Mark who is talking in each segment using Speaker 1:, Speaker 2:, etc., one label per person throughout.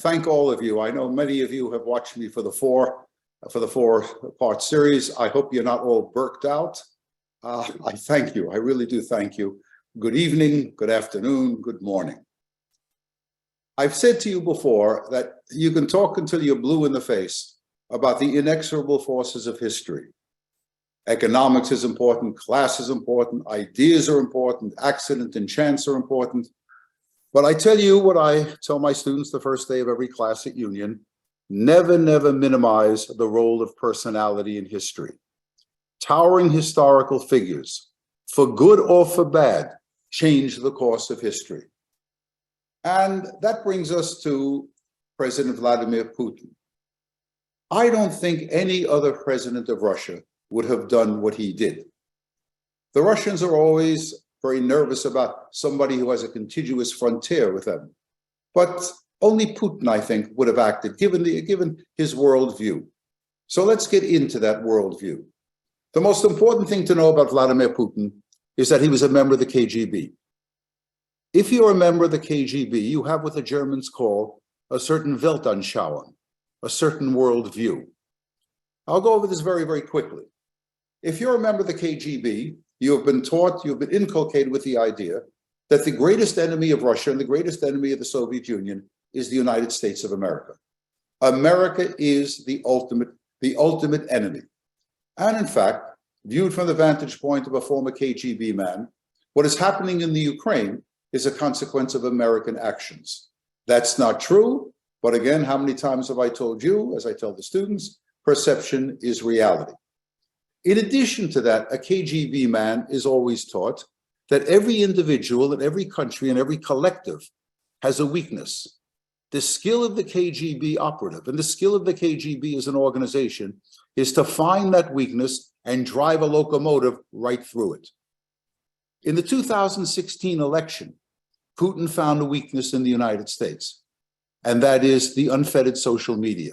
Speaker 1: thank all of you. I know many of you have watched me for the four-part series. I hope you're not all burked out. I thank you. I really do thank you. Good evening, good afternoon, good morning. I've said to you before that you can talk until you're blue in the face about the inexorable forces of history. Economics is important, class is important, ideas are important, accident and chance are important. But I tell you what I tell my students the first day of every class at Union: never, never minimize the role of personality in history. Towering historical figures, for good or for bad, change the course of history. And that brings us to President Vladimir Putin. I don't think any other president of Russia would have done what he did. The Russians are always very nervous about somebody who has a contiguous frontier with them. But only Putin, I think, would have acted given his worldview. So let's get into that worldview. The most important thing to know about Vladimir Putin is that he was a member of the KGB. If you're a member of the KGB, you have what the Germans call a certain Weltanschauung, a certain worldview. I'll go over this very, very quickly. If you're a member of the KGB, you have been taught, you've been inculcated with the idea that the greatest enemy of Russia and the greatest enemy of the Soviet Union is the United States of America. America is the ultimate enemy. And in fact, viewed from the vantage point of a former KGB man, what is happening in the Ukraine is a consequence of American actions. That's not true, but again, how many times have I told you, as I tell the students, perception is reality. In addition to that, a KGB man is always taught that every individual in every country and every collective has a weakness. The skill of the KGB operative and the skill of the KGB as an organization is to find that weakness and drive a locomotive right through it. In the 2016 election, Putin found a weakness in the United States, and that is the unfettered social media.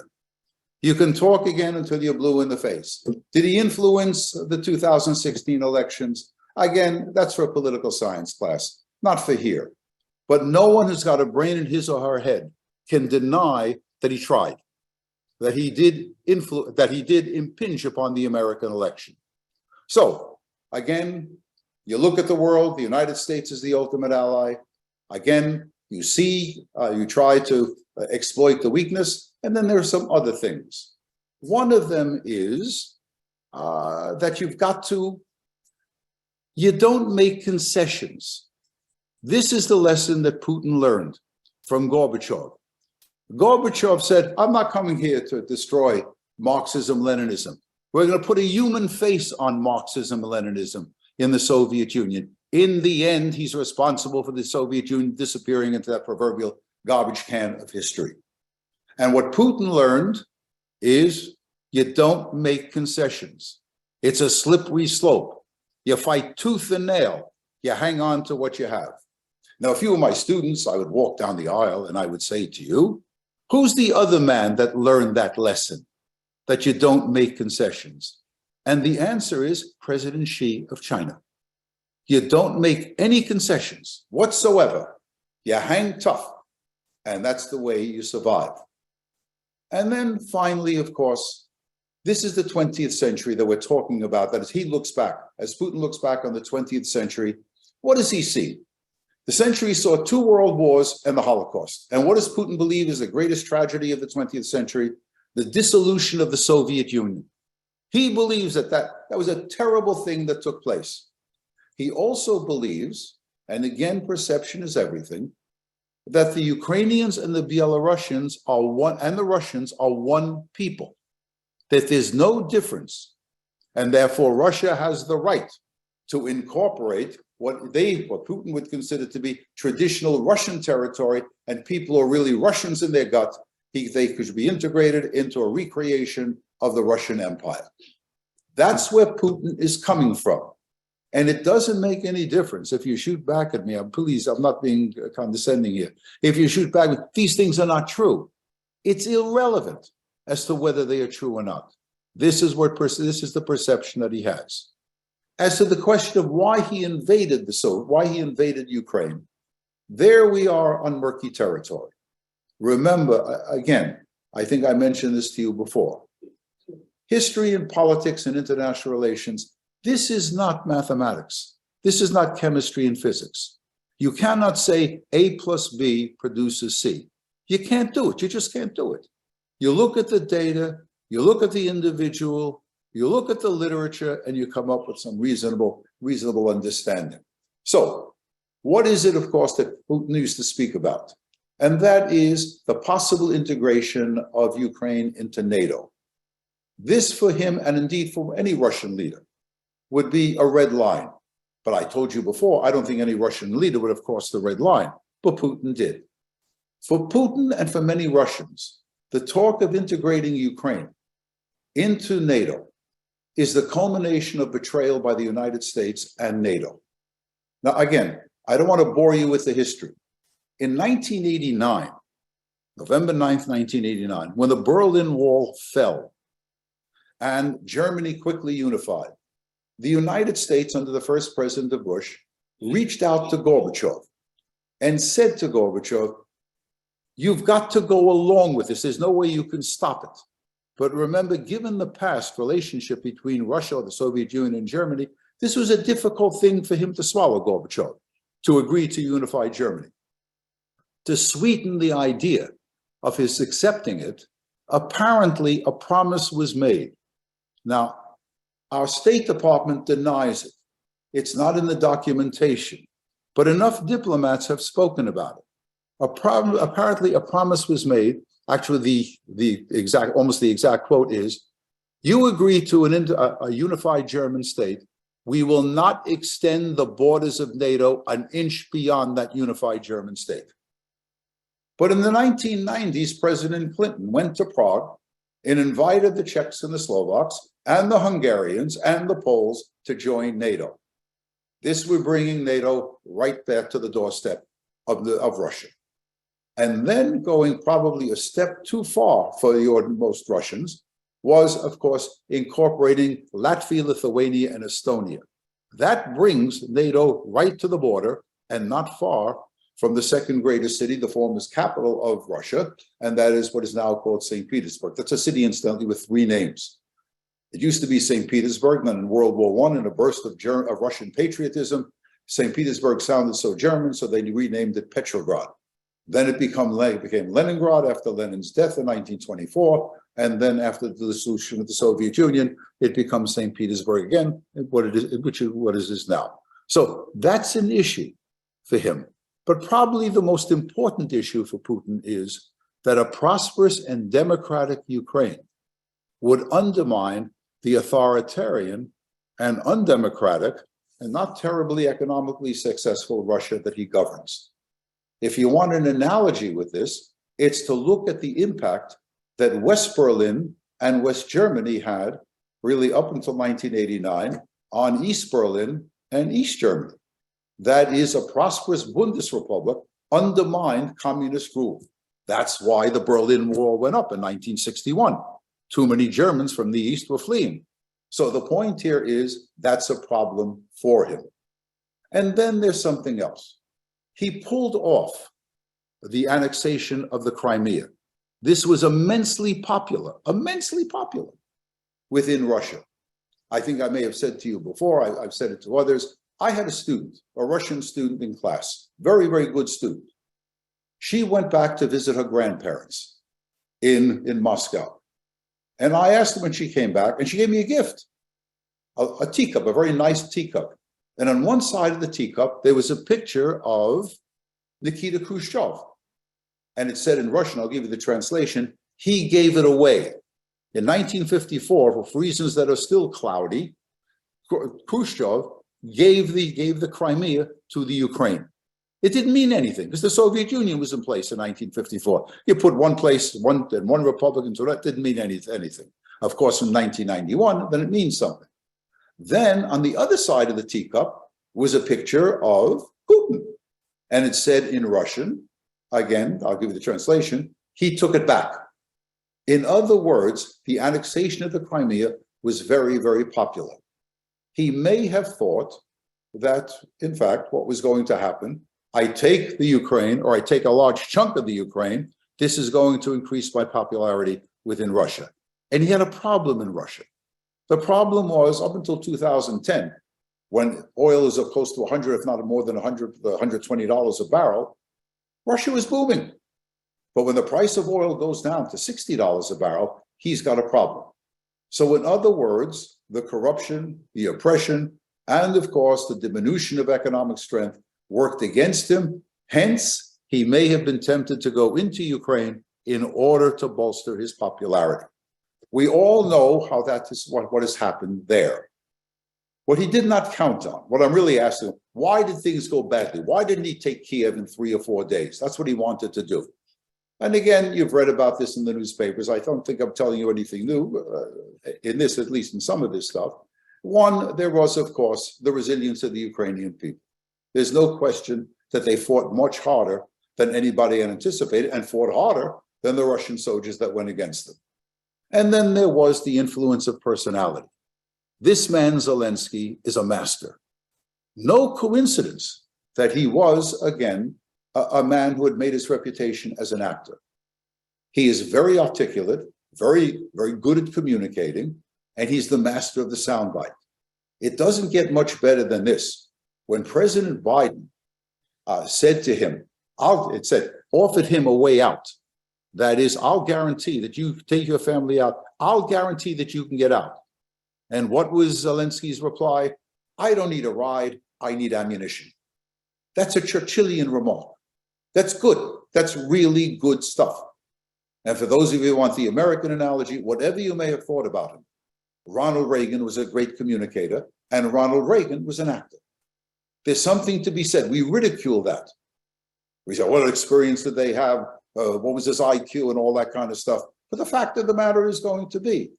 Speaker 1: You can talk again until you're blue in the face. Did he influence the 2016 elections? Again, that's for a political science class, not for here. But no one who's got a brain in his or her head can deny that he tried, that he did impinge upon the American election. So again, you look at the world, the United States is the ultimate ally. Again, you see, you try to exploit the weakness, and then there are some other things. One of them is that you don't make concessions. This is the lesson that Putin learned from Gorbachev. Gorbachev said, I'm not coming here to destroy Marxism-Leninism. We're going to put a human face on Marxism-Leninism in the Soviet Union. In the end, he's responsible for the Soviet Union disappearing into that proverbial garbage can of history. And what Putin learned is you don't make concessions. It's a slippery slope. You fight tooth and nail. You hang on to what you have. Now, if you were my students, I would walk down the aisle and I would say to you, who's the other man that learned that lesson, that you don't make concessions? And the answer is President Xi of China. You don't make any concessions whatsoever. You hang tough, and that's the way you survive. And then finally, of course, this is the 20th century that we're talking about, that as he looks back, as Putin looks back on the 20th century, what does he see? The century saw 2 world wars and the Holocaust. And what does Putin believe is the greatest tragedy of the 20th century? The dissolution of the Soviet Union. He believes that was a terrible thing that took place. He also believes, and again, perception is everything, that the Ukrainians and the Belarusians are one, and the Russians are one people, that there's no difference, and therefore Russia has the right to incorporate what Putin would consider to be traditional Russian territory, and people who are really Russians in their gut, they could be integrated into a recreation of the Russian Empire. That's where Putin is coming from. And it doesn't make any difference if you shoot back at me. Please, I'm not being condescending here. If you shoot back, these things are not true. It's irrelevant as to whether they are true or not. This is the perception that he has. As to the question of why he invaded Ukraine, there we are on murky territory. Remember, again, I think I mentioned this to you before. History and politics and international relations, this is not mathematics. This is not chemistry and physics. You cannot say A plus B produces C. You can't do it. You just can't do it. You look at the data, you look at the individual, you look at the literature, and you come up with some reasonable understanding. So, what is it, of course, that Putin used to speak about? And that is the possible integration of Ukraine into NATO. This for him, and indeed for any Russian leader, would be a red line. But I told you before, I don't think any Russian leader would have crossed the red line, but Putin did. For Putin and for many Russians, the talk of integrating Ukraine into NATO is the culmination of betrayal by the United States and NATO. Now, again, I don't want to bore you with the history. In 1989, November 9th, 1989, when the Berlin Wall fell and Germany quickly unified, the United States, under the first president of Bush, reached out to Gorbachev and said to Gorbachev, you've got to go along with this. There's no way you can stop it. But remember, given the past relationship between Russia, the Soviet Union, and Germany, this was a difficult thing for him to swallow, Gorbachev, to agree to unify Germany. To sweeten the idea of his accepting it, apparently a promise was made. Now, our State Department denies it. It's not in the documentation, but enough diplomats have spoken about it. Apparently, a promise was made. Actually, almost the exact quote is, you agree to a unified German state, we will not extend the borders of NATO an inch beyond that unified German state. But in the 1990s, President Clinton went to Prague and invited the Czechs and the Slovaks and the Hungarians and the Poles to join NATO. This was bringing NATO right back to the doorstep of Russia. And then going probably a step too far for most Russians was, of course, incorporating Latvia, Lithuania, and Estonia. That brings NATO right to the border and not far from the second greatest city, the former capital of Russia, and that is what is now called St. Petersburg. That's a city, incidentally, with three names. It used to be St. Petersburg, then in World War I, in a burst of Russian patriotism, St. Petersburg sounded so German, so they renamed it Petrograd. Then it became Leningrad after Lenin's death in 1924, and then after the dissolution of the Soviet Union, it becomes St. Petersburg again, which is what it is now. So that's an issue for him. But probably the most important issue for Putin is that a prosperous and democratic Ukraine would undermine the authoritarian and undemocratic and not terribly economically successful Russia that he governs. If you want an analogy with this, it's to look at the impact that West Berlin and West Germany had really up until 1989 on East Berlin and East Germany. That is, a prosperous Bundesrepublic undermined communist rule. That's why the Berlin Wall went up in 1961. Too many Germans from the East were fleeing. So the point here is that's a problem for him. And then there's something else. He pulled off the annexation of the Crimea. This was immensely popular within Russia. I think I may have said to you before, I've said it to others, I had a student, a Russian student in class, very, very good student. She went back to visit her grandparents in Moscow. And I asked her when she came back, and she gave me a gift, a teacup, a very nice teacup. And on one side of the teacup, there was a picture of Nikita Khrushchev. And it said in Russian, I'll give you the translation, he gave it away. In 1954, for reasons that are still cloudy, Khrushchev gave the Crimea to the Ukraine. It didn't mean anything because the Soviet Union was in place in 1954. You put one republic into that, didn't mean anything. Of course, in 1991, then it means something. Then on the other side of the teacup was a picture of Putin. And it said in Russian, again, I'll give you the translation, he took it back. In other words, the annexation of the Crimea was very, very popular. He may have thought that, in fact, what was going to happen, I take the Ukraine, or I take a large chunk of the Ukraine, this is going to increase my popularity within Russia. And he had a problem in Russia. The problem was up until 2010, when oil is close to 100, if not more than $120 a barrel, Russia was booming. But when the price of oil goes down to $60 a barrel, he's got a problem. So in other words, the corruption, the oppression, and of course, the diminution of economic strength worked against him. Hence, he may have been tempted to go into Ukraine in order to bolster his popularity. We all know how that is what has happened there. What he did not count on, what I'm really asking, why did things go badly? Why didn't he take Kiev in 3 or 4 days? That's what he wanted to do. And again, you've read about this in the newspapers. I don't think I'm telling you anything new in this, at least in some of this stuff. One, there was, of course, the resilience of the Ukrainian people. There's no question that they fought much harder than anybody had anticipated and fought harder than the Russian soldiers that went against them. And then there was the influence of personality. This man, Zelensky, is a master. No coincidence that he was, again, a man who had made his reputation as an actor. He is very articulate, very, very good at communicating, and he's the master of the soundbite. It doesn't get much better than this. When President Biden said to him, offered him a way out. That is, I'll guarantee that you take your family out. I'll guarantee that you can get out. And what was Zelensky's reply? I don't need a ride. I need ammunition. That's a Churchillian remark. That's good. That's really good stuff. And for those of you who want the American analogy, whatever you may have thought about him, Ronald Reagan was a great communicator, and Ronald Reagan was an actor. There's something to be said. We ridicule that. We say, what experience did they have? What was his IQ and all that kind of stuff? But the fact of the matter is going to be,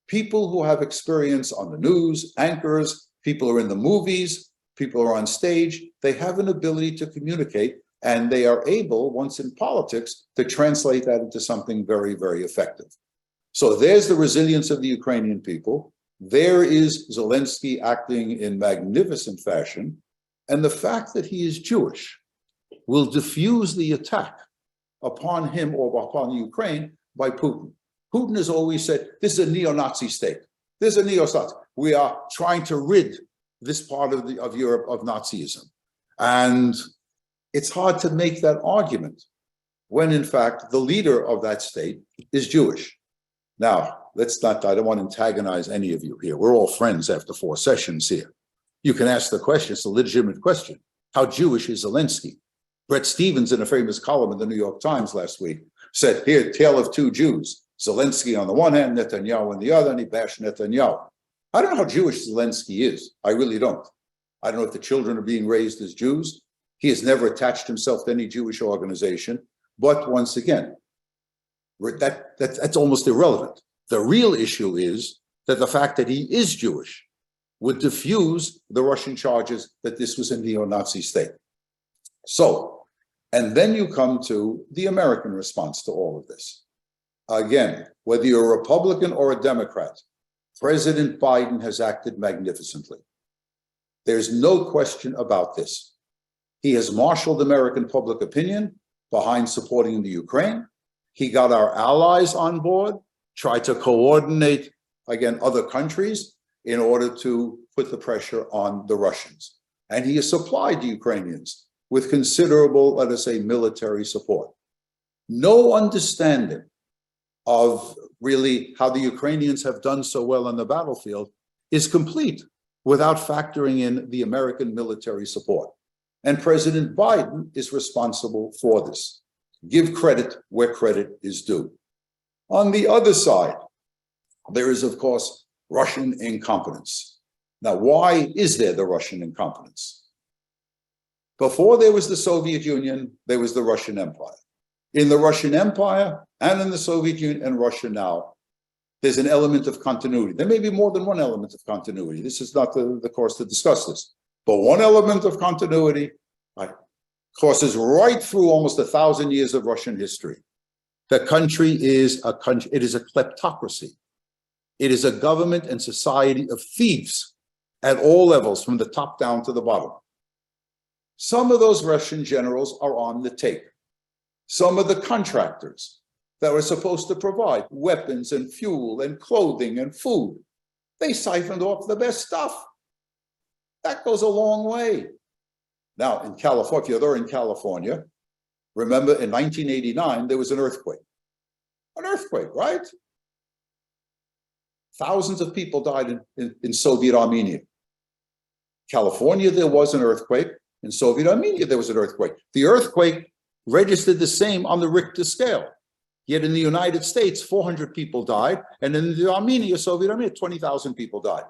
Speaker 1: people who have experience on the news, anchors, people who are in the movies, people who are on stage, they have an ability to communicate, and they are able, once in politics, to translate that into something very, very effective. So there's the resilience of the Ukrainian people. There is Zelensky acting in magnificent fashion. And the fact that he is Jewish will diffuse the attack upon him or upon Ukraine by Putin. Putin has always said, this is a neo-Nazi state. This is a neo-Nazi. We are trying to rid this part of Europe of Nazism. And it's hard to make that argument when, in fact, the leader of that state is Jewish. Now, I don't want to antagonize any of you here. We're all friends after 4 sessions here. You can ask the question, it's a legitimate question. How Jewish is Zelensky? Bret Stephens, in a famous column in the New York Times last week, said, here, tale of 2 Jews. Zelensky on the one hand, Netanyahu on the other, and he bashed Netanyahu. I don't know how Jewish Zelensky is. I really don't. I don't know if the children are being raised as Jews. He has never attached himself to any Jewish organization. But once again, that's almost irrelevant. The real issue is that the fact that he is Jewish would diffuse the Russian charges that this was a neo-Nazi state. So, and then you come to the American response to all of this. Again, whether you're a Republican or a Democrat, President Biden has acted magnificently. There's no question about this. He has marshaled American public opinion behind supporting the Ukraine. He got our allies on board, tried to coordinate, again, other countries in order to put the pressure on the Russians. And he has supplied the Ukrainians with considerable, let us say, military support. No understanding of really how the Ukrainians have done so well on the battlefield is complete without factoring in the American military support. And President Biden is responsible for this. Give credit where credit is due. On the other side, there is, of course, Russian incompetence. Now, why is there the Russian incompetence? Before there was the Soviet Union, there was the Russian Empire. In the Russian Empire and in the Soviet Union and Russia now, there's an element of continuity. There may be more than one element of continuity. This is not the course to discuss this. But one element of continuity crosses right through almost 1,000 years of Russian history. The country is a country, it is a kleptocracy. It is a government and society of thieves at all levels, from the top down to the bottom. Some of those Russian generals are on the tape. Some of the contractors that were supposed to provide weapons and fuel and clothing and food, they siphoned off the best stuff. That goes a long way. Now, in California, if you're there in California, remember in 1989, there was an earthquake. An earthquake, right? Thousands of people died in Soviet Armenia. California, there was an earthquake. In Soviet Armenia, there was an earthquake. The earthquake registered the same on the Richter scale. Yet in the United States, 400 people died. And in the Soviet Armenia, 20,000 people died.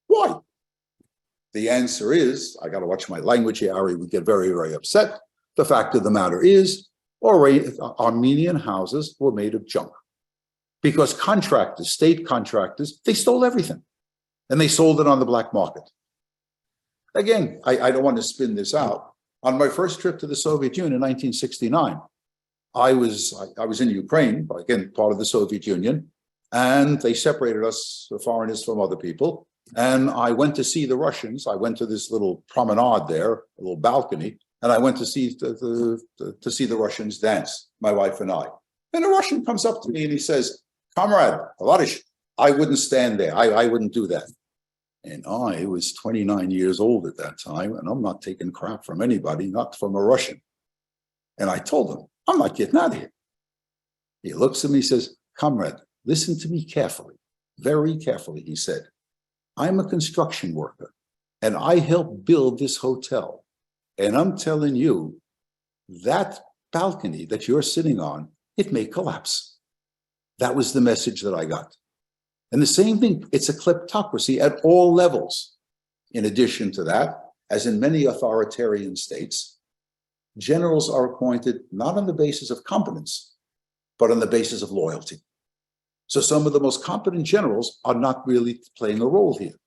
Speaker 1: Why? The answer is, I got to watch my language here, Ari would get very, very upset. The fact of the matter is, Armenian houses were made of junk. Because contractors, state contractors, they stole everything. And they sold it on the black market. Again, I don't want to spin this out. On my first trip to the Soviet Union in 1969, I was in Ukraine, again, part of the Soviet Union, and they separated us, the foreigners, from other people. And I went to see the Russians. I went to this little promenade there, a little balcony, and I went to see the Russians dance, my wife and I. And a Russian comes up to me and he says, "Comrade, Tavarish, I wouldn't stand there. I wouldn't do that." And I was 29 years old at that time, and I'm not taking crap from anybody, not from a Russian. And I told him, "I'm not getting out of here." He looks at me and says, "Comrade, listen to me carefully, very carefully," he said. "I'm a construction worker, and I helped build this hotel. And I'm telling you, that balcony that you're sitting on, it may collapse." That was the message that I got. And the same thing, it's a kleptocracy at all levels. In addition to that, as in many authoritarian states, generals are appointed not on the basis of competence, but on the basis of loyalty. So some of the most competent generals are not really playing a role here.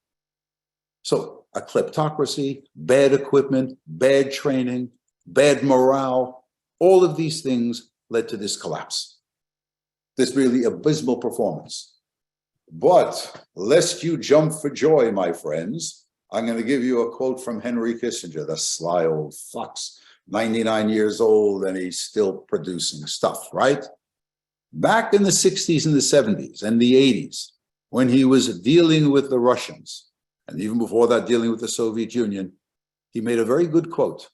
Speaker 1: So a kleptocracy, bad equipment, bad training, bad morale, all of these things led to this collapse. This really abysmal performance. But lest you jump for joy, my friends, I'm going to give you a quote from Henry Kissinger, the sly old fox, 99 years old, and he's still producing stuff, right? Back in the 60s and the 70s and the 80s, when he was dealing with the Russians, and even before that, dealing with the Soviet Union, he made a very good quote.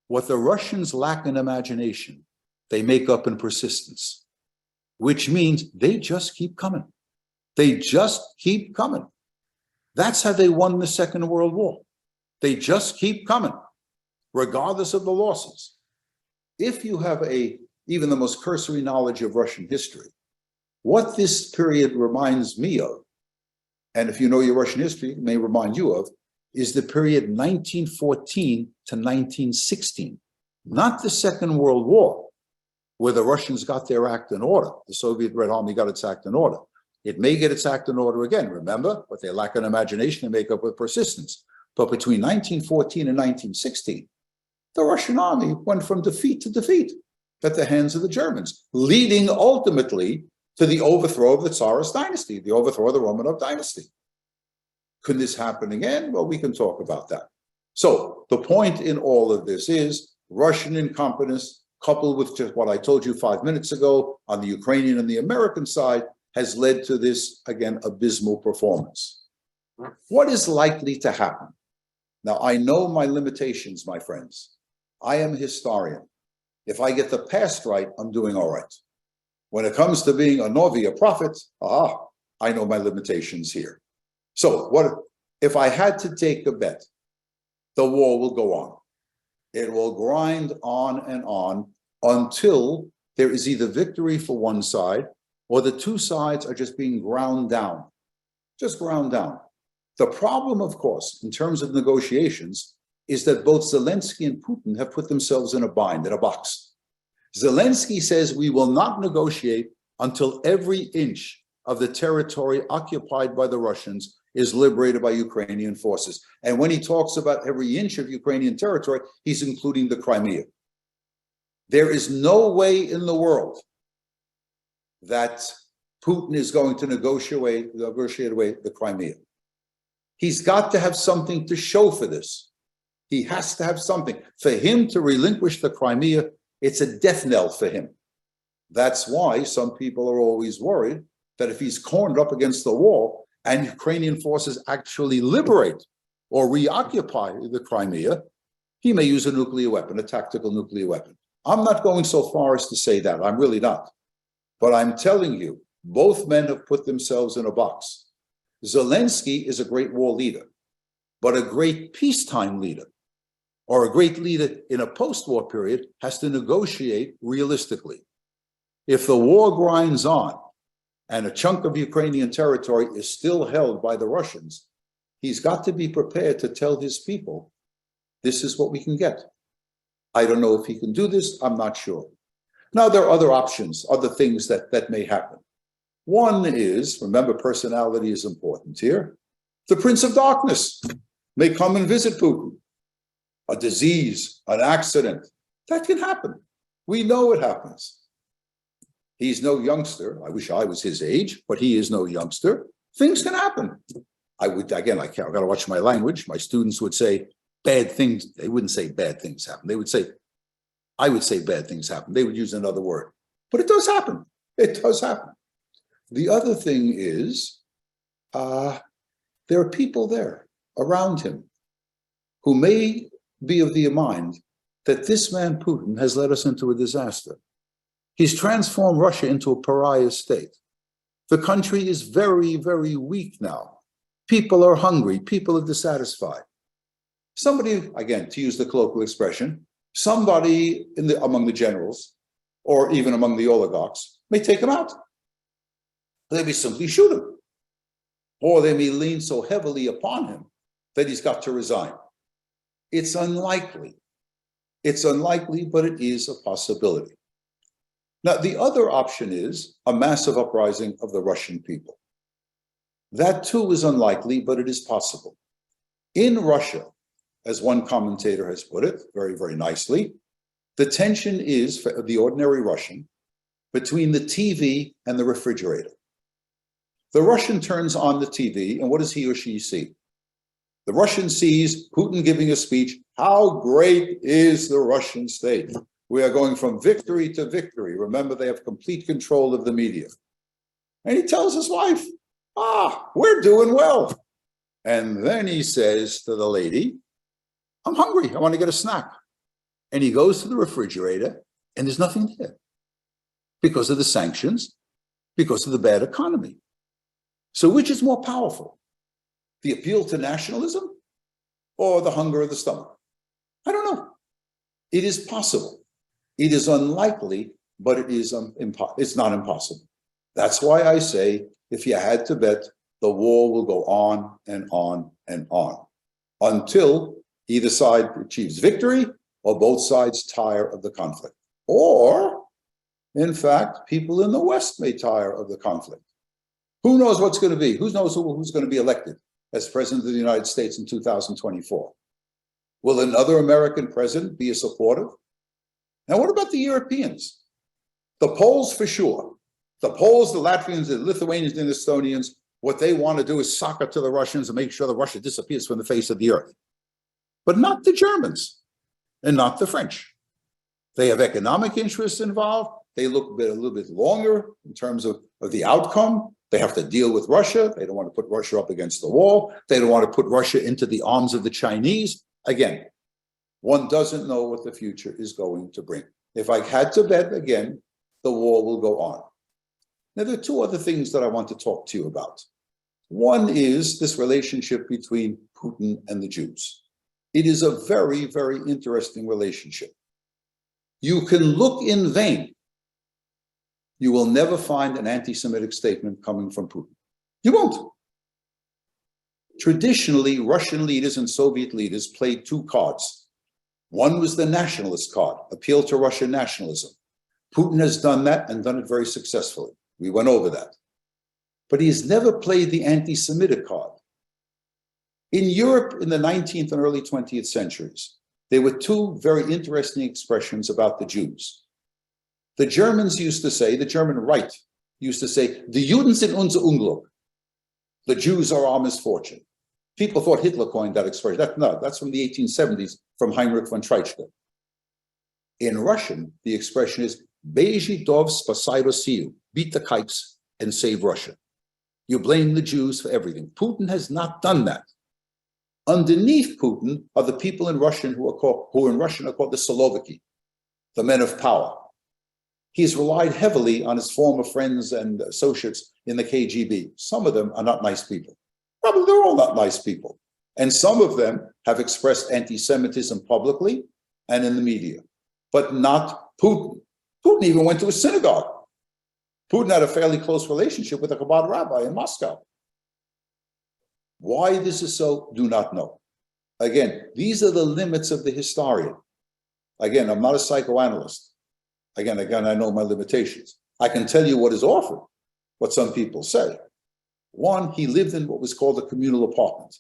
Speaker 1: "What the Russians lack in imagination, they make up in persistence," which means they just keep coming. They just keep coming. That's how they won the Second World War. They just keep coming, regardless of the losses. If you have even the most cursory knowledge of Russian history, what this period reminds me of, and if you know your Russian history, it may remind you of, is the period 1914 to 1916, not the Second World War, where the Russians got their act in order. The Soviet Red Army got its act in order. It may get its act in order again. Remember, what they lack in imagination, they make up with persistence. But between 1914 and 1916, the Russian army went from defeat to defeat at the hands of the Germans, leading ultimately to the overthrow of the Tsarist dynasty, the overthrow of the Romanov dynasty. Could this happen again? Well, we can talk about that. So the point in all of this is Russian incompetence, coupled with just what I told you 5 minutes ago on the Ukrainian and the American side, has led to this, again, abysmal performance. What is likely to happen? Now, I know my limitations, my friends. I am a historian. If I get the past right, I'm doing all right. When it comes to being a Novi, a prophet, I know my limitations here. So what if I had to take a bet? The war will go on. It will grind on and on until there is either victory for one side or the two sides are just being ground down, just ground down. The problem, of course, in terms of negotiations, is that both Zelensky and Putin have put themselves in a bind, in a box. Zelensky says we will not negotiate until every inch of the territory occupied by the Russians is liberated by Ukrainian forces. And when he talks about every inch of Ukrainian territory, he's including the Crimea. There is no way in the world that Putin is going to negotiate away the Crimea. He's got to have something to show for this. He has to have something. For him to relinquish the Crimea, It's a death knell for him. That's why some people are always worried that if he's cornered up against the wall and Ukrainian forces actually liberate or reoccupy the Crimea, he may use a nuclear weapon, a tactical nuclear weapon. I'm not going so far as to say that. I'm really not. But I'm telling you, both men have put themselves in a box. Zelensky is a great war leader, but a great peacetime leader or a great leader in a post-war period has to negotiate realistically. If the war grinds on and a chunk of Ukrainian territory is still held by the Russians, he's got to be prepared to tell his people, this is what we can get. I don't know if he can do this, I'm not sure. Now, there are other options, other things that may happen. One is, remember, personality is important here. The Prince of Darkness may come and visit Putin. A disease, an accident, that can happen. We know it happens. He's no youngster. I wish I was his age, but he is no youngster. Things can happen. I've got to watch my language. My students would say bad things. They wouldn't say bad things happen. They would say, I would say bad things happen. They would use another word. But it does happen. It does happen. The other thing is, there are people there around him who may be of the mind that this man, Putin, has led us into a disaster. He's transformed Russia into a pariah state. The country is very, very weak now. People are hungry. People are dissatisfied. Somebody, again, to use the colloquial expression, somebody among the generals or even among the oligarchs may take him out. They may simply shoot him. Or they may lean so heavily upon him that he's got to resign. It's unlikely. It's unlikely, but it is a possibility. Now, the other option is a massive uprising of the Russian people. That too is unlikely, but it is possible. In Russia, as one commentator has put it very, very nicely, the tension is, for the ordinary Russian, between the TV and the refrigerator. The Russian turns on the TV, and what does he or she see? The Russian sees Putin giving a speech. How great is the Russian state? We are going from victory to victory. Remember, they have complete control of the media. And he tells his wife, we're doing well. And then he says to the lady, I'm hungry. I want to get a snack. And he goes to the refrigerator, and there's nothing there because of the sanctions, because of the bad economy. So which is more powerful? The appeal to nationalism or the hunger of the stomach? I don't know. It is possible. It is unlikely, but it is it's not impossible. That's why I say, if you had to bet, the war will go on and on and on until either side achieves victory or both sides tire of the conflict. Or, in fact, people in the West may tire of the conflict. Who knows what's going to be? Who knows who's going to be elected as president of the United States in 2024? Will another American president be a supportive? Now, what about the Europeans? The Poles, for sure. The Poles, the Latvians, the Lithuanians, and the Estonians, what they want to do is sock up to the Russians and make sure that Russia disappears from the face of the earth. But not the Germans and not the French. They have economic interests involved. They look a little bit longer in terms of the outcome. They have to deal with Russia. They don't want to put Russia up against the wall. They don't want to put Russia into the arms of the Chinese. Again, one doesn't know what the future is going to bring. If I had to bet, again, the war will go on. Now, there are two other things that I want to talk to you about. One is this relationship between Putin and the Jews. It is a very, very interesting relationship. You can look in vain. You will never find an anti-Semitic statement coming from Putin. You won't. Traditionally, Russian leaders and Soviet leaders played two cards. One was the nationalist card, appeal to Russian nationalism. Putin has done that and done it very successfully. We went over that. But he has never played the anti-Semitic card. In Europe in the 19th and early 20th centuries, there were two very interesting expressions about the Jews. The Germans used to say, the German right used to say, die Juden sind unser Unglück. The Jews are our misfortune. People thought Hitler coined that expression. That's from the 1870s, from Heinrich von Treitschke. In Russian, the expression is Beji dov spasai Rossiyu, beat the kites and save Russia. You blame the Jews for everything. Putin has not done that. Underneath Putin are the people in Russian who in Russian are called the Siloviki, the men of power. He's relied heavily on his former friends and associates in the KGB. Some of them are not nice people. Probably they're all not nice people. And some of them have expressed anti-Semitism publicly and in the media, but not Putin. Putin even went to a synagogue. Putin had a fairly close relationship with a Chabad rabbi in Moscow. Why this is so, do not know. Again, these are the limits of the historian. Again, I'm not a psychoanalyst. Again, I know my limitations. I can tell you what is offered, what some people say. One, he lived in what was called a communal apartment.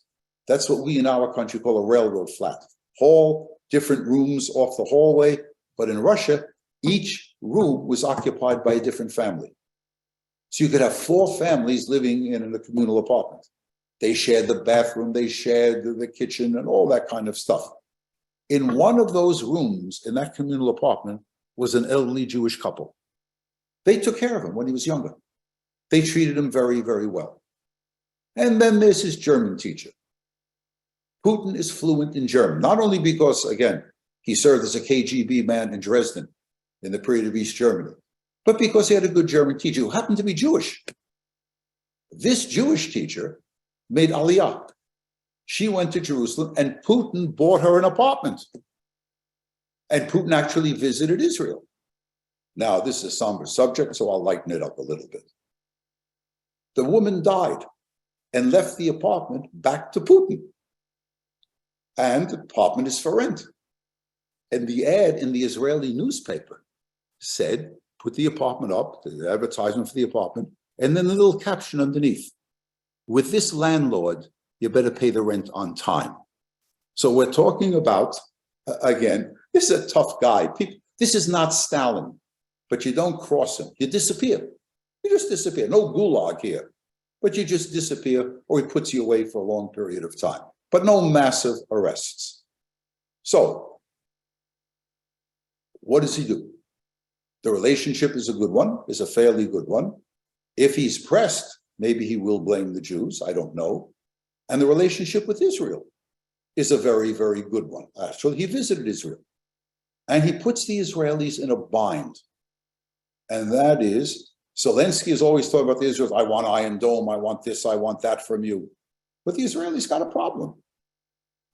Speaker 1: That's what we in our country call a railroad flat. Hall, different rooms off the hallway, but in Russia, each room was occupied by a different family. So you could have 4 families living in a communal apartment. They shared the bathroom, they shared the kitchen and all that kind of stuff. In one of those rooms, in that communal apartment, was an elderly Jewish couple. They took care of him when he was younger. They treated him very, very well. And then there's his German teacher. Putin is fluent in German, not only because, again, he served as a KGB man in Dresden in the period of East Germany, but because he had a good German teacher who happened to be Jewish. This Jewish teacher made Aliyah. She went to Jerusalem and Putin bought her an apartment. And Putin actually visited Israel. Now, this is a somber subject, so I'll lighten it up a little bit. The woman died and left the apartment back to Putin. And the apartment is for rent. And the ad in the Israeli newspaper said, put the apartment up, the advertisement for the apartment, and then a little caption underneath. With this landlord, you better pay the rent on time. So we're talking about, again, this is a tough guy. This is not Stalin, but you don't cross him. You disappear. You just disappear. No gulag here, but you just disappear or he puts you away for a long period of time, but no massive arrests. So what does he do? The relationship is a good one, is a fairly good one. If he's pressed, maybe he will blame the Jews, I don't know. And the relationship with Israel is a very, very good one. Actually, he visited Israel. And he puts the Israelis in a bind. And that is, Zelensky is always talking about the Israelis, I want Iron Dome, I want this, I want that from you. But the Israelis got a problem.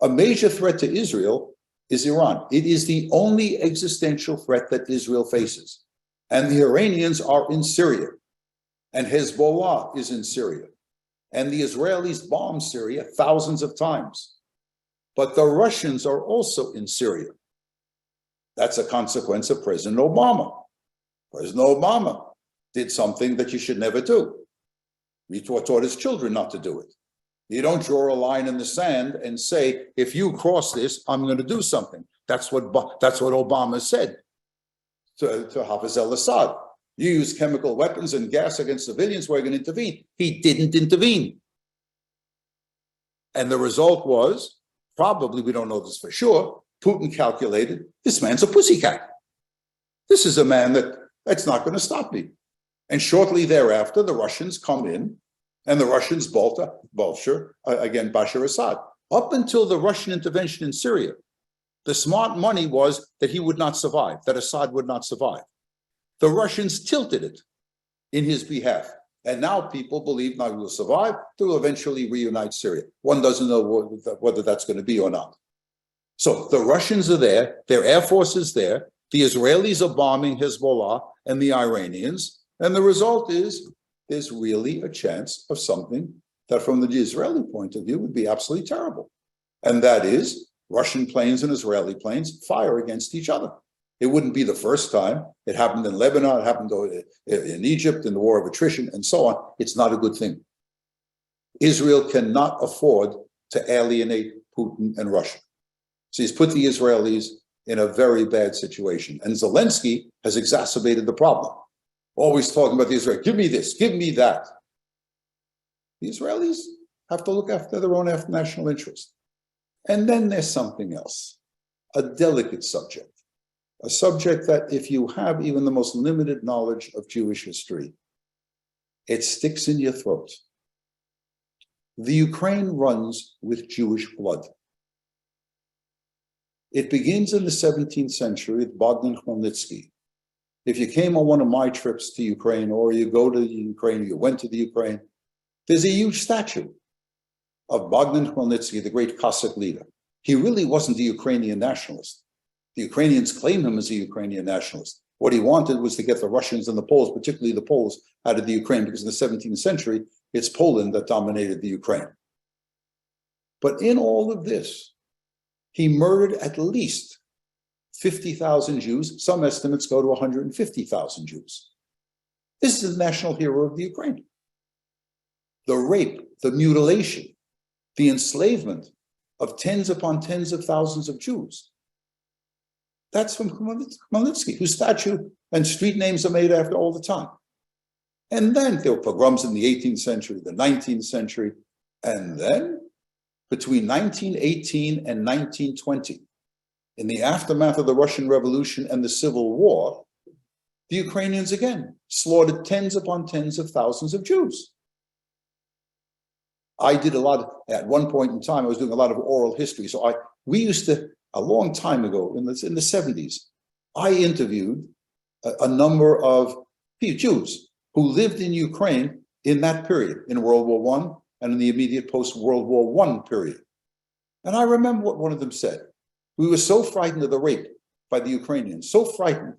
Speaker 1: A major threat to Israel is Iran. It is the only existential threat that Israel faces. And the Iranians are in Syria. And Hezbollah is in Syria. And the Israelis bomb Syria thousands of times. But the Russians are also in Syria. That's a consequence of President Obama. President Obama did something that you should never do. He taught his children not to do it. You don't draw a line in the sand and say, if you cross this, I'm going to do something. That's what Obama said to Hafez al-Assad. You use chemical weapons and gas against civilians, we're going to intervene. He didn't intervene. And the result was, probably, we don't know this for sure, Putin calculated, this man's a pussycat. This is a man that's not going to stop me. And shortly thereafter, the Russians come in, and the Russians Bashar Assad. Up until the Russian intervention in Syria, the smart money was that he would not survive, that Assad would not survive. The Russians tilted it in his behalf. And now people believe now he will survive, they will eventually reunite Syria. One doesn't know whether that's going to be or not. So the Russians are there, their air force is there, the Israelis are bombing Hezbollah and the Iranians, and the result is there's really a chance of something that from the Israeli point of view would be absolutely terrible. And that is Russian planes and Israeli planes fire against each other. It wouldn't be the first time. It happened in Lebanon, it happened in Egypt, in the war of attrition, and so on. It's not a good thing. Israel cannot afford to alienate Putin and Russia. So he's put the Israelis in a very bad situation. And Zelensky has exacerbated the problem. Always talking about the Israelis, give me this, give me that. The Israelis have to look after their own national interest. And then there's something else, a delicate subject. a subject that if you have even the most limited knowledge of Jewish history, it sticks in your throat. The Ukraine runs with Jewish blood. It begins in the 17th century with Bogdan Khmelnytsky. If you came on one of my trips to Ukraine, or you go to Ukraine, or you went to the Ukraine, there's a huge statue of Bogdan Khmelnytsky, the great Cossack leader. He really wasn't a Ukrainian nationalist. The Ukrainians claim him as a Ukrainian nationalist. What he wanted was to get the Russians and the Poles, particularly the Poles, out of the Ukraine, because in the 17th century, it's Poland that dominated the Ukraine. But in all of this, he murdered at least 50,000 Jews. Some estimates go to 150,000 Jews. This is the national hero of the Ukraine. The rape, the mutilation, the enslavement of tens upon tens of thousands of Jews. That's from Khmelnytsky, whose statue and street names are made after all the time. And then there were pogroms in the 18th century, the 19th century, and then between 1918 and 1920, in the aftermath of the Russian Revolution and the Civil War, the Ukrainians again slaughtered tens upon tens of thousands of Jews. I did a lot, at one point in time, I was doing a lot of oral history. So we used to, a long time ago, in the 70s, I interviewed a number of Jews who lived in Ukraine in that period, in World War I and in the immediate post-World War I period. And I remember what one of them said. We were so frightened of the rape by the Ukrainians, so frightened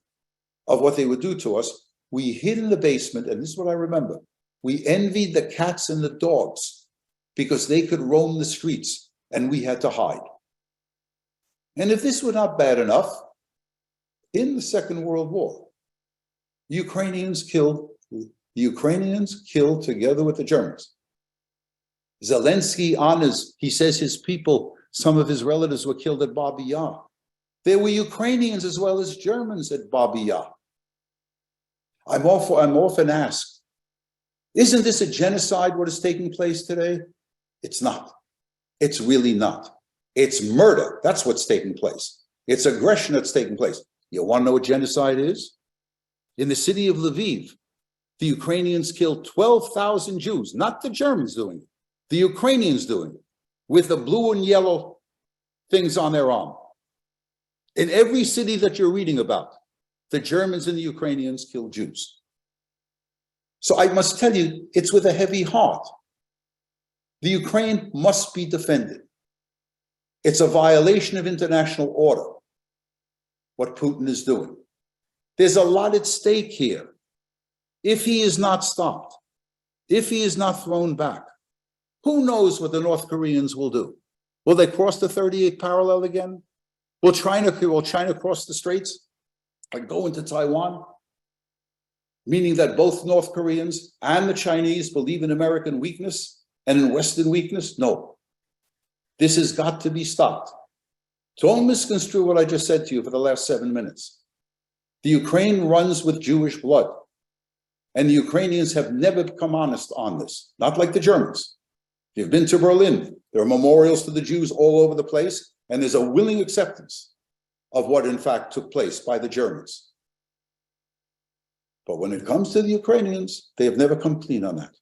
Speaker 1: of what they would do to us, we hid in the basement, and this is what I remember. We envied the cats and the dogs because they could roam the streets and we had to hide. And if this were not bad enough, in the Second World War, the Ukrainians killed together with the Germans. Zelensky honors, he says his people, some of his relatives were killed at Babi Yar. There were Ukrainians as well as Germans at Babi Yar. I'm often asked, isn't this a genocide, what is taking place today? It's not. It's really not. It's murder. That's what's taking place. It's aggression that's taking place. You want to know what genocide is? In the city of Lviv, the Ukrainians killed 12,000 Jews, not the Germans doing it, the Ukrainians doing it, with the blue and yellow things on their arm. In every city that you're reading about, the Germans and the Ukrainians killed Jews. So I must tell you, it's with a heavy heart. The Ukraine must be defended. It's a violation of international order, what Putin is doing. There's a lot at stake here. If he is not stopped, if he is not thrown back, who knows what the North Koreans will do? Will they cross the 38th parallel again? Will China cross the straits and go into Taiwan? Meaning that both North Koreans and the Chinese believe in American weakness and in Western weakness? No. This has got to be stopped. Don't misconstrue what I just said to you for the last 7 minutes. The Ukraine runs with Jewish blood. And the Ukrainians have never become honest on this, not like the Germans. If you've been to Berlin, there are memorials to the Jews all over the place, and there's a willing acceptance of what in fact took place by the Germans. But when it comes to the Ukrainians, they have never come clean on that.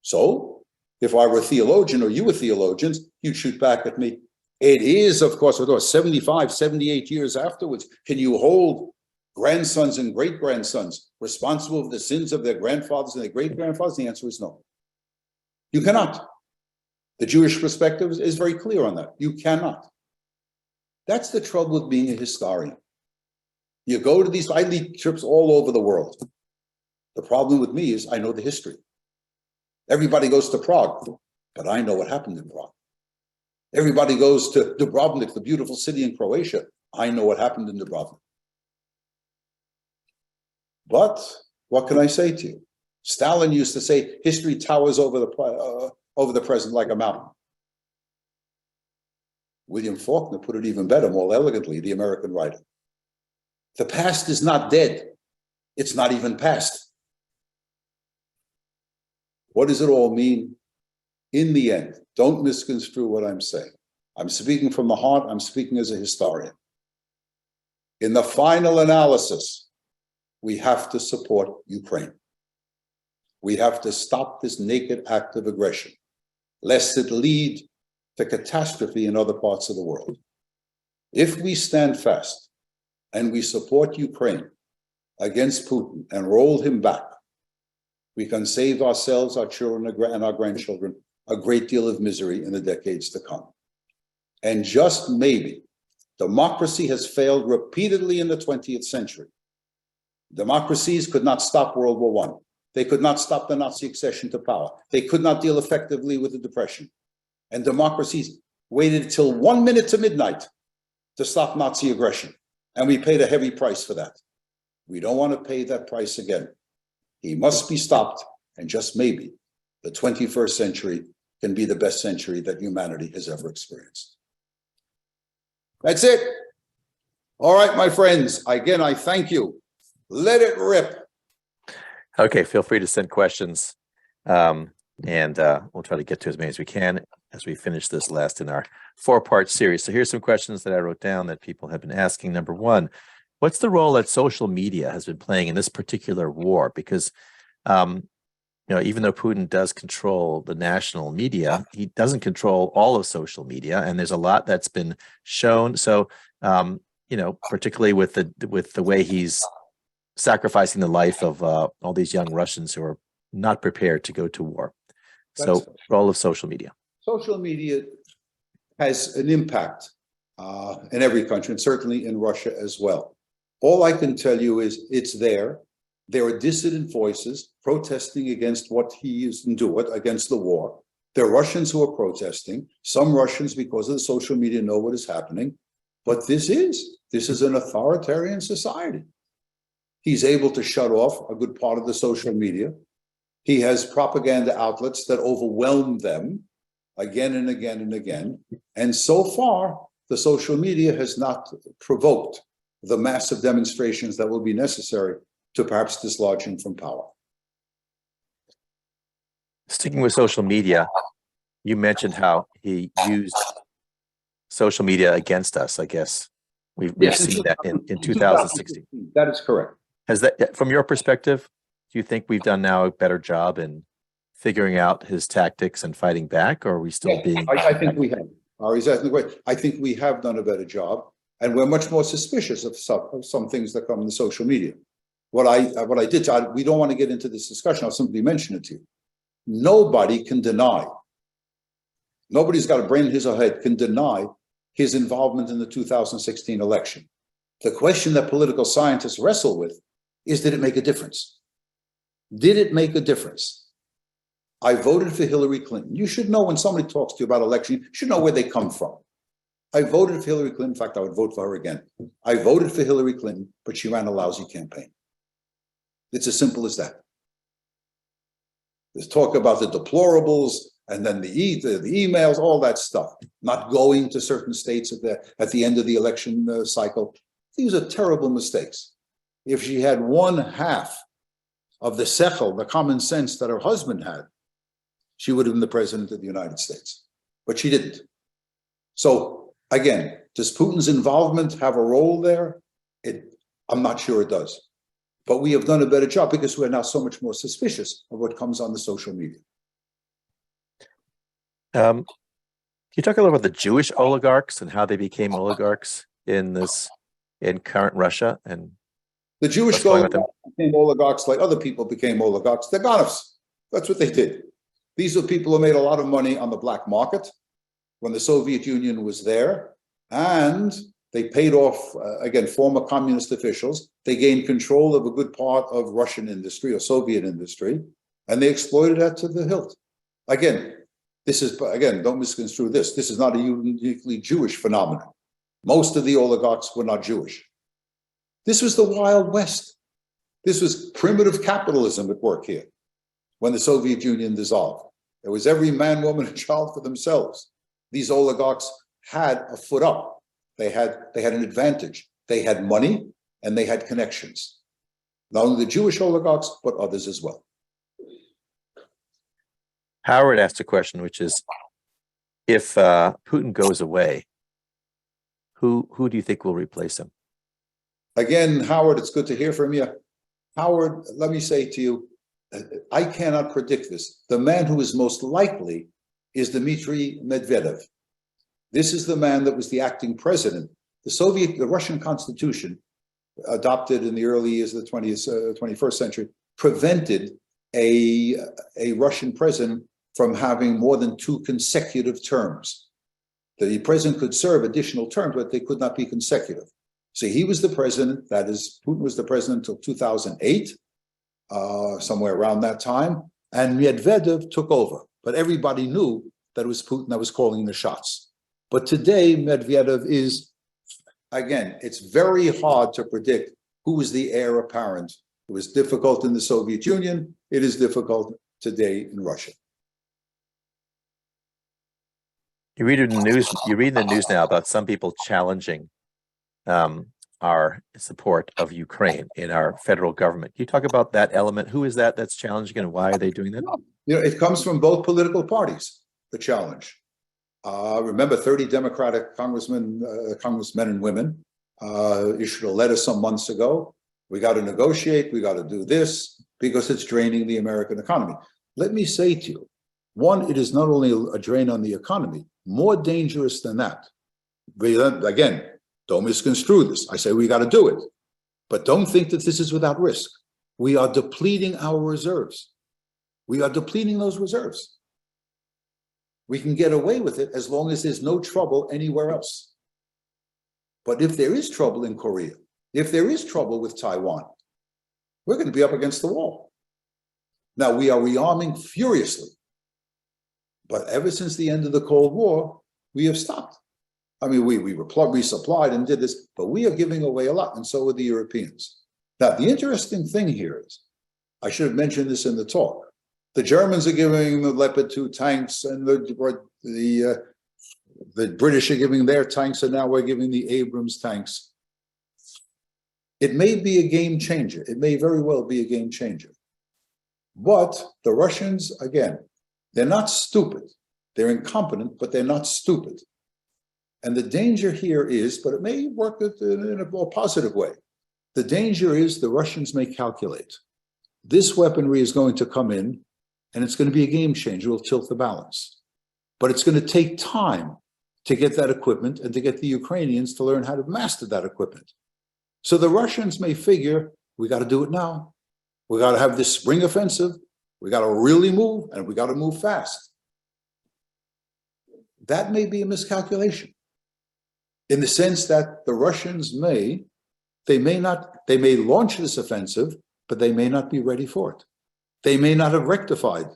Speaker 1: So, if I were a theologian or you were theologians, you'd shoot back at me. It is, of course, 75, 78 years afterwards. Can you hold grandsons and great-grandsons responsible for the sins of their grandfathers and their great-grandfathers? The answer is no. You cannot. The Jewish perspective is very clear on that. You cannot. That's the trouble with being a historian. You go to these, I lead trips all over the world. The problem with me is I know the history. Everybody goes to Prague, but I know what happened in Prague. Everybody goes to Dubrovnik, the beautiful city in Croatia. I know what happened in Dubrovnik. But what can I say to you? Stalin used to say, history towers over the present like a mountain. William Faulkner put it even better, more elegantly, the American writer. The past is not dead. It's not even past. What does it all mean? In the end, don't misconstrue what I'm saying. I'm speaking from the heart. I'm speaking as a historian. In the final analysis, we have to support Ukraine. We have to stop this naked act of aggression, lest it lead to catastrophe in other parts of the world. If we stand fast and we support Ukraine against Putin and roll him back, we can save ourselves, our children, and our grandchildren a great deal of misery in the decades to come. And just maybe, democracy has failed repeatedly in the 20th century. Democracies could not stop World War I. They could not stop the Nazi accession to power. They could not deal effectively with the Depression. And democracies waited till 1 minute to midnight to stop Nazi aggression. And we paid a heavy price for that. We don't want to pay that price again. He must be stopped, and just maybe, the 21st century can be the best century that humanity has ever experienced. That's it. All right, my friends, again, I thank you. Let it rip.
Speaker 2: Okay, feel free to send questions, and we'll try to get to as many as we can as we finish this last in our 4-part series. So here's some questions that I wrote down that people have been asking. Number one, what's the role that social media has been playing in this particular war? Because even though Putin does control the national media, he doesn't control all of social media, and there's a lot that's been shown. So, particularly with the way he's sacrificing the life of all these young Russians who are not prepared to go to war. So, role of social media.
Speaker 1: Social media has an impact in every country, and certainly in Russia as well. All I can tell you is it's there. There are dissident voices protesting against what he is doing, against the war. There are Russians who are protesting. Some Russians, because of the social media, know what is happening. But this is an authoritarian society. He's able to shut off a good part of the social media. He has propaganda outlets that overwhelm them again and again and again. And so far, the social media has not provoked the massive demonstrations that will be necessary to perhaps dislodge him from power.
Speaker 2: Sticking with social media, you mentioned how he used social media against us, I guess. We've seen that in 2016.
Speaker 1: That is correct.
Speaker 2: Has that, from your perspective, do you think we've done now a better job in figuring out his tactics and fighting back, or are we still being...
Speaker 1: I think we have. I think we have done a better job, and we're much more suspicious of some things that come in the social media. What I did, we don't want to get into this discussion, I'll simply mention it to you. Nobody can deny, nobody's got a brain in his or her head, can deny his involvement in the 2016 election. The question that political scientists wrestle with is, did it make a difference? Did it make a difference? I voted for Hillary Clinton. You should know when somebody talks to you about election, you should know where they come from. I voted for Hillary Clinton. In fact, I would vote for her again. I voted for Hillary Clinton, but she ran a lousy campaign. It's as simple as that. There's talk about the deplorables and then the emails, all that stuff, not going to certain states at the end of the election cycle. These are terrible mistakes. If she had 1/2 of the sechel, the common sense that her husband had, she would have been the president of the United States, but she didn't. So again, does Putin's involvement have a role there? I'm not sure it does. But we have done a better job because we're now so much more suspicious of what comes on the social media.
Speaker 2: Can you talk a little about the Jewish oligarchs and how they became oligarchs in current Russia? And
Speaker 1: the Jewish oligarchs became oligarchs like other people became oligarchs. They're Ganovs. That's what they did. These are people who made a lot of money on the black market when the Soviet Union was there, and they paid off, again, former communist officials. They gained control of a good part of Russian industry or Soviet industry, and they exploited that to the hilt. Again, don't misconstrue this. This is not a uniquely Jewish phenomenon. Most of the oligarchs were not Jewish. This was the Wild West. This was primitive capitalism at work here when the Soviet Union dissolved. There was every man, woman, and child for themselves. These oligarchs had a foot up. They had an advantage. They had money and they had connections. Not only the Jewish oligarchs, but others as well.
Speaker 2: Howard asked a question, which is, if Putin goes away, who do you think will replace him?
Speaker 1: Again, Howard, it's good to hear from you. Howard, let me say to you, I cannot predict this. The man who is most likely is Dmitry Medvedev. This is the man that was the acting president. The Russian Constitution, adopted in the early years of the 21st century, prevented a Russian president from having more than 2 consecutive terms. The president could serve additional terms, but they could not be consecutive. So he was the president, that is, Putin was the president until 2008, somewhere around that time, and Medvedev took over. But everybody knew that it was Putin that was calling the shots. But today, Medvedev is, again, it's very hard to predict who is the heir apparent. It was difficult in the Soviet Union. It is difficult today in Russia.
Speaker 2: You read in the news now about some people challenging our support of Ukraine in our federal government. Can you talk about that element? Who is that that's challenging, and why are they doing that?
Speaker 1: You know, it comes from both political parties, the challenge. Remember, 30 Democratic congressmen and women issued a letter some months ago. We got to negotiate, we got to do this, because it's draining the American economy. Let me say to you, one, it is not only a drain on the economy, more dangerous than that. Again, don't misconstrue this. I say we got to do it, but don't think that this is without risk. We are depleting our reserves. We are depleting those reserves. We can get away with it as long as there's no trouble anywhere else. But if there is trouble in Korea, if there is trouble with Taiwan, we're going to be up against the wall. Now, we are rearming furiously. But ever since the end of the Cold War, we have stopped. I mean, we resupplied and did this, but we are giving away a lot, and so are the Europeans. Now, the interesting thing here is, I should have mentioned this in the talk, the Germans are giving the Leopard 2 tanks, and the British are giving their tanks, and now we're giving the Abrams tanks. It may be a game changer. It may very well be a game changer. But the Russians, again, they're not stupid. They're incompetent, but they're not stupid. And the danger here is, but it may work in a more positive way. The danger is the Russians may calculate. This weaponry is going to come in, and it's going to be a game changer. It will tilt the balance. But it's going to take time to get that equipment and to get the Ukrainians to learn how to master that equipment. So the Russians may figure, we got to do it now. We got to have this spring offensive. We got to really move, and we got to move fast. That may be a miscalculation, in the sense that the Russians may launch this offensive, but they may not be ready for it. They may not have rectified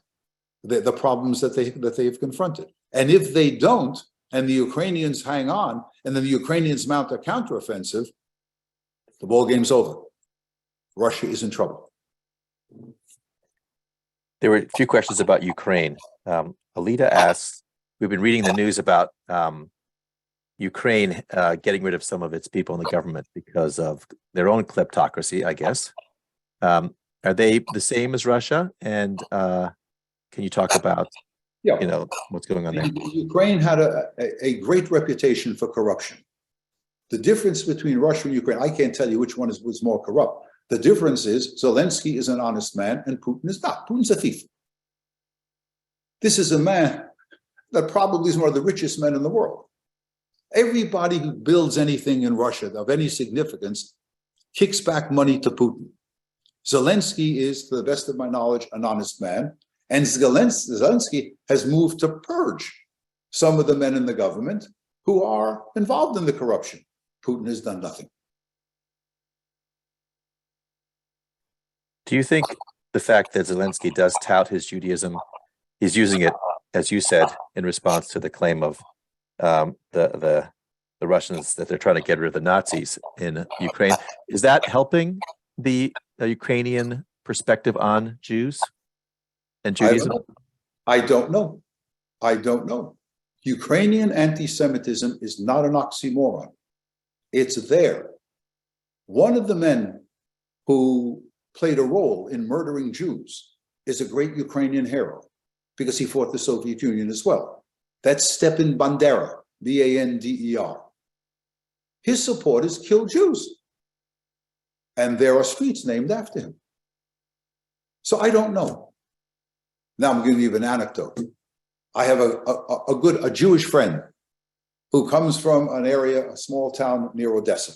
Speaker 1: the problems that they've confronted. And if they don't, and the Ukrainians hang on, and then the Ukrainians mount a counteroffensive, the ball game's over. Russia is in trouble.
Speaker 2: There were a few questions about Ukraine. Alita asks, we've been reading the news about Ukraine getting rid of some of its people in the government because of their own kleptocracy, I guess. Are they the same as Russia? And can you talk about, what's going on there?
Speaker 1: Ukraine had a great reputation for corruption. The difference between Russia and Ukraine, I can't tell you which one was more corrupt. The difference is Zelensky is an honest man and Putin is not. Putin's a thief. This is a man that probably is one of the richest men in the world. Everybody who builds anything in Russia of any significance kicks back money to Putin. Zelensky is, to the best of my knowledge, an honest man. And Zelensky has moved to purge some of the men in the government who are involved in the corruption. Putin has done nothing.
Speaker 2: Do you think the fact that Zelensky does tout his Judaism, he's using it, as you said, in response to the claim of the Russians that they're trying to get rid of the Nazis in Ukraine, is that helping the Ukrainian perspective on Jews and Judaism?
Speaker 1: I don't know. Ukrainian anti-Semitism is not an oxymoron. It's there. One of the men who played a role in murdering Jews is a great Ukrainian hero because he fought the Soviet Union as well. That's Stepan Bandera, B-A-N-D-E-R. His supporters killed Jews. And there are streets named after him. So I don't know. Now I'm going to give you an anecdote. I have a Jewish friend who comes from an area, a small town near Odessa.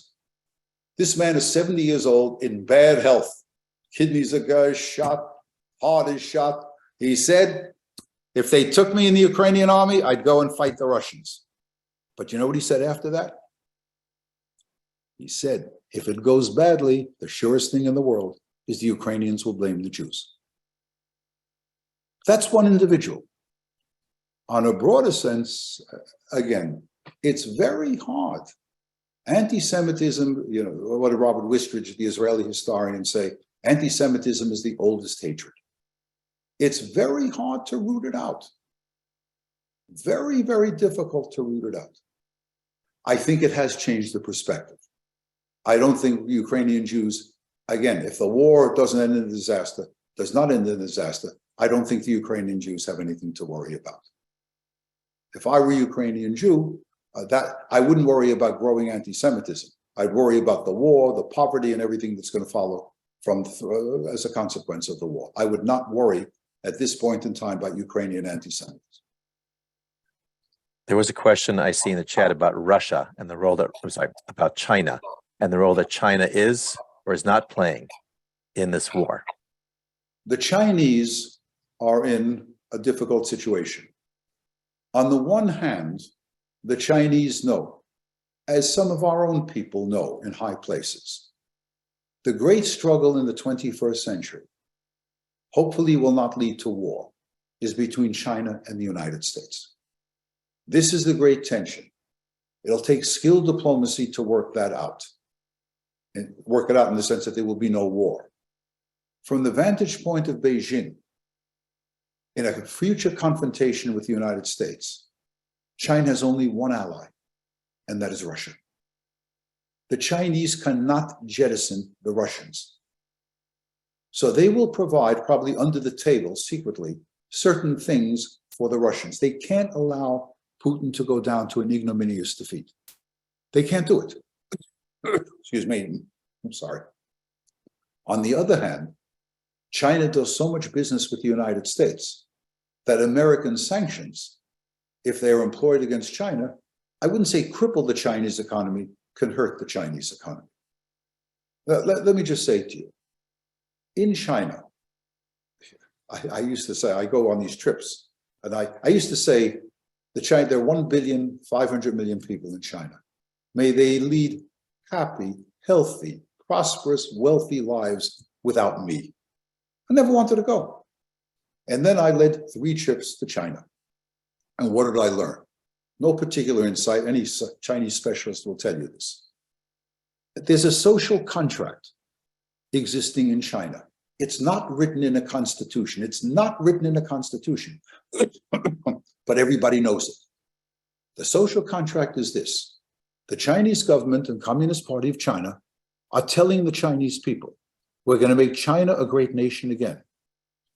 Speaker 1: This man is 70 years old in bad health. Kidneys are shot, heart is shot. He said, if they took me in the Ukrainian army, I'd go and fight the Russians. But you know what he said after that? He said, if it goes badly, the surest thing in the world is the Ukrainians will blame the Jews. That's one individual. On a broader sense, again, it's very hard. Anti-Semitism, what did Robert Wistridge, the Israeli historian, say? Anti-Semitism is the oldest hatred. It's very hard to root it out. Very, very difficult to root it out. I think it has changed the perspective. I don't think Ukrainian Jews, again, if the war doesn't end in a disaster, does not end in a disaster, I don't think the Ukrainian Jews have anything to worry about. If I were a Ukrainian Jew, I wouldn't worry about growing anti-Semitism. I'd worry about the war, the poverty, and everything that's going to follow as a consequence of the war. I would not worry at this point in time about Ukrainian anti-Semitism.
Speaker 2: There was a question I see in the chat about Russia and the role that, about China and the role that China is or is not playing in this war.
Speaker 1: The Chinese are in a difficult situation. On the one hand, the Chinese know, as some of our own people know in high places, the great struggle in the 21st century, hopefully will not lead to war, is between China and the United States. This is the great tension. It'll take skilled diplomacy to work that out, and work it out in the sense that there will be no war. From the vantage point of Beijing, in a future confrontation with the United States, China has only one ally, and that is Russia. The Chinese cannot jettison the Russians. So they will provide, probably under the table, secretly, certain things for the Russians. They can't allow Putin to go down to an ignominious defeat. They can't do it. Excuse me, I'm sorry. On the other hand, China does so much business with the United States that American sanctions, if they are employed against China, I wouldn't say cripple the Chinese economy, can hurt the Chinese economy. Let me just say to you, in China, I used to say, I go on these trips, and I used to say, there are 1,500,000,000 people in China. May they lead happy, healthy, prosperous, wealthy lives without me. I never wanted to go. And then I led 3 trips to China. And what did I learn? No particular insight. Any Chinese specialist will tell you this. There's a social contract existing in China. It's not written in a constitution. It's not written in a constitution, but everybody knows it. The social contract is this. The Chinese government and Communist Party of China are telling the Chinese people, we're going to make China a great nation again,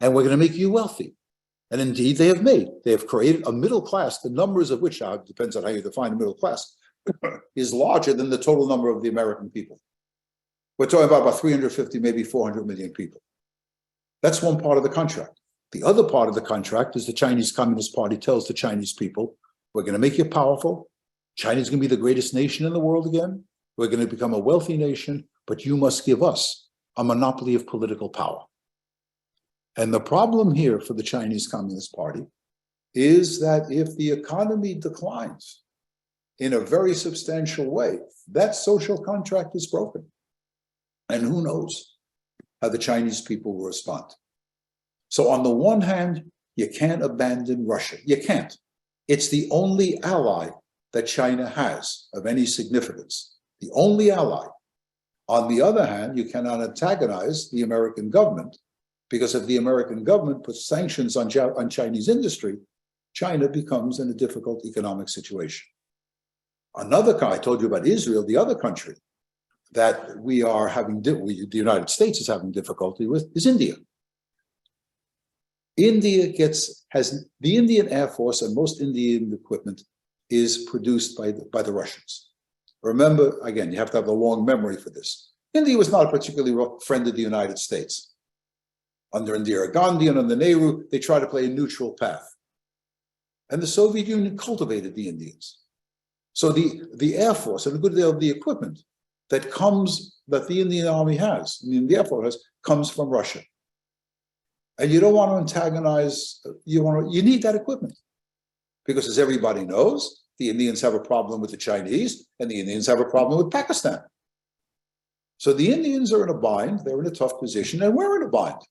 Speaker 1: and we're going to make you wealthy. And indeed, they have created a middle class, the numbers of which, depends on how you define a middle class, is larger than the total number of the American people. We're talking about 350, maybe 400 million people. That's one part of the contract. The other part of the contract is the Chinese Communist Party tells the Chinese people, we're going to make you powerful. China's going to be the greatest nation in the world again. We're going to become a wealthy nation, but you must give us a monopoly of political power. And the problem here for the Chinese Communist Party is that if the economy declines in a very substantial way, that social contract is broken. And who knows how the Chinese people will respond. So on the one hand, you can't abandon Russia. You can't. It's the only ally that China has of any significance. The only ally. On the other hand, you cannot antagonize the American government, because if the American government puts sanctions on Chinese industry, China becomes in a difficult economic situation. Another, I told you about Israel, the other country that we are having, the United States is having difficulty with, is India. India has the Indian Air Force, and most Indian equipment is produced by the Russians. Remember, again, you have to have a long memory for this. India was not a particularly friend of the United States. Under Indira Gandhi and under Nehru, they tried to play a neutral path. And the Soviet Union cultivated the Indians. So the Air Force and a good deal of the equipment that the Indian Army has, the Air Force has, comes from Russia. And you don't want to antagonize, you need that equipment. Because as everybody knows, the Indians have a problem with the Chinese and the Indians have a problem with Pakistan. So the Indians are in a bind, they're in a tough position, and we're in a bind.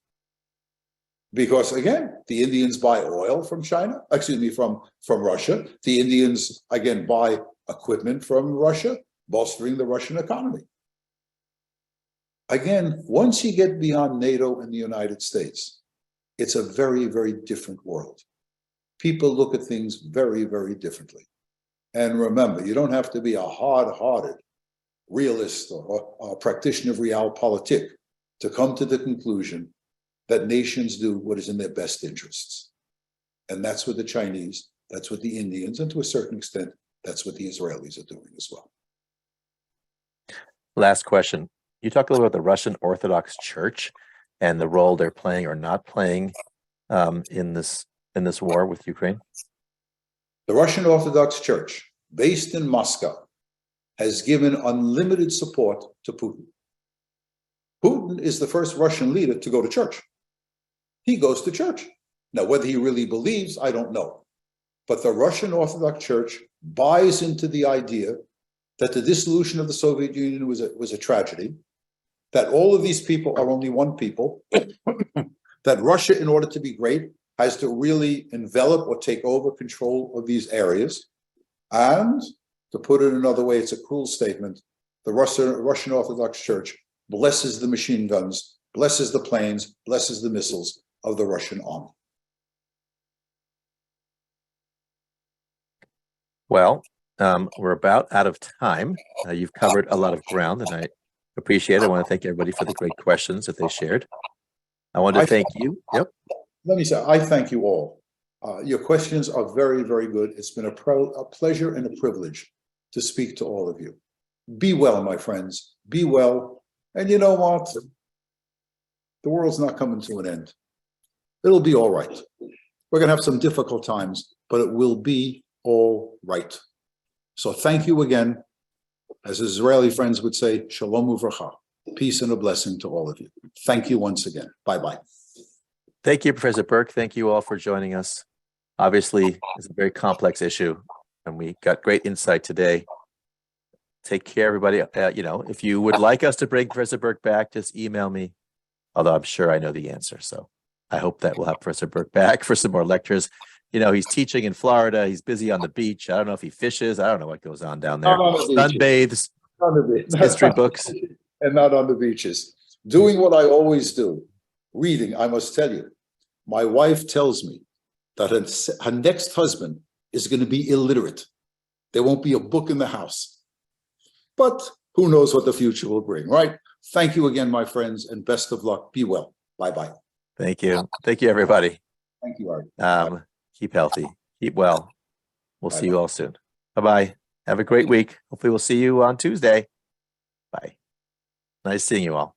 Speaker 1: Because again, the Indians buy oil from from Russia. The Indians, again, buy equipment from Russia, bolstering the Russian economy. Again, once you get beyond NATO and the United States, it's a very, very different world. People look at things very, very differently. And remember, you don't have to be a hard-hearted realist or a practitioner of realpolitik to come to the conclusion that nations do what is in their best interests. And that's what the Chinese, that's what the Indians, and to a certain extent, that's what the Israelis are doing as well.
Speaker 2: Last question. You talk a little about the Russian Orthodox Church and the role they're playing or not playing in this war with Ukraine.
Speaker 1: The Russian Orthodox Church, based in Moscow, has given unlimited support to Putin. Putin is the first Russian leader to go to church. He goes to church. Now, whether he really believes, I don't know. But the Russian Orthodox Church buys into the idea that the dissolution of the Soviet Union was a tragedy, that all of these people are only one people, that Russia, in order to be great, has to really envelop or take over control of these areas. And to put it another way, it's a cruel statement. The Russian Orthodox Church blesses the machine guns, blesses the planes, blesses the missiles of the Russian army.
Speaker 2: Well, we're about out of time. You've covered a lot of ground, and I appreciate it. I want to thank everybody for the great questions that they shared. I want to thank you. Yep.
Speaker 1: Let me say, I thank you all. Your questions are very, very good. It's been a pleasure and a privilege to speak to all of you. Be well, my friends. Be well. And you know what? The world's not coming to an end. It'll be all right. We're going to have some difficult times, but it will be all right. So thank you again. As Israeli friends would say, shalom uvracha. Peace and a blessing to all of you. Thank you once again. Bye-bye.
Speaker 2: Thank you, Professor Berk. Thank you all for joining us. Obviously, it's a very complex issue, and we got great insight today. Take care, everybody. If you would like us to bring Professor Berk back, just email me, although I'm sure I know the answer. So I hope that we'll have Professor Berk back for some more lectures. He's teaching in Florida. He's busy on the beach. I don't know if he fishes. I don't know what goes on down there. Sunbathes, history books.
Speaker 1: And not on the beaches. Doing what I always do. Reading, I must tell you. My wife tells me that her next husband is going to be illiterate. There won't be a book in the house. But who knows what the future will bring, right? Thank you again, my friends, and best of luck. Be well. Bye-bye.
Speaker 2: Thank you. Thank you, everybody.
Speaker 1: Thank you, Ari.
Speaker 2: Keep healthy. Keep well. We'll see you all soon. Bye-bye. Have a great week. Hopefully we'll see you on Tuesday. Bye. Nice seeing you all.